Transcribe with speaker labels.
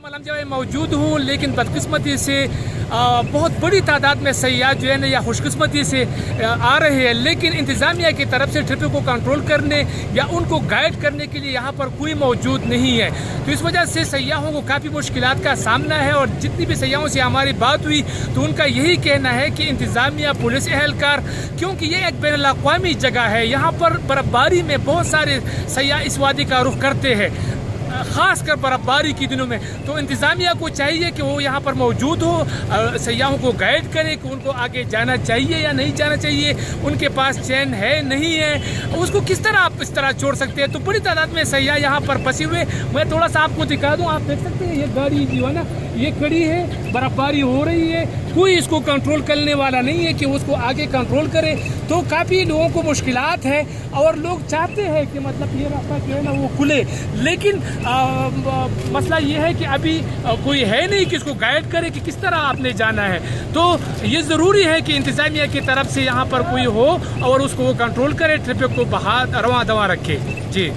Speaker 1: मलम जब मौजूद हूँ, लेकिन बदकिस्मती से बहुत बड़ी तादाद में सयाह जो है ना या खुशकिस्मती से आ रहे हैं, लेकिन इंतज़ामिया की तरफ से ट्रैफिक को कंट्रोल करने या उनको गाइड करने के लिए यहाँ पर कोई मौजूद नहीं है। तो इस वजह से सयाहों को काफ़ी मुश्किलात का सामना है। और जितनी भी सयाहों से हमारी बात हुई तो उनका यही कहना है कि इंतज़ामिया, पुलिस एहलकार, क्योंकि ये एक बैनुल अक़वामी जगह है, यहाँ पर बर्फ़बारी में बहुत सारे सयाह इस वादी का रुख करते हैं, ख़ास कर बर्फ़बारी के दिनों में। तो इंतज़ामिया को चाहिए कि वो यहाँ पर मौजूद हो, सयाहों को गाइड करे कि उनको आगे जाना चाहिए या नहीं जाना चाहिए, उनके पास चैन है नहीं है, उसको किस तरह आप इस तरह छोड़ सकते हैं। तो बड़ी तादाद में सयाह यहाँ पर फंसे हुए। मैं थोड़ा सा आपको दिखा दूँ, आप देख सकते हैं ये गाड़ी जो है ना ये खड़ी है, बर्फ़बारी हो रही है, कोई इसको कंट्रोल करने वाला नहीं है कि उसको आगे कंट्रोल करे। तो काफ़ी लोगों को मुश्किलात है और लोग चाहते हैं कि मतलब ये रास्ता जो है ना वो खुले, लेकिन मसला ये है कि अभी कोई है नहीं कि इसको गाइड करे कि किस तरह आपने जाना है। तो ये ज़रूरी है कि इंतज़ामिया की तरफ से यहाँ पर कोई हो और उसको वो कंट्रोल करे, ट्रैफिक को रवां दवा रखे। जी।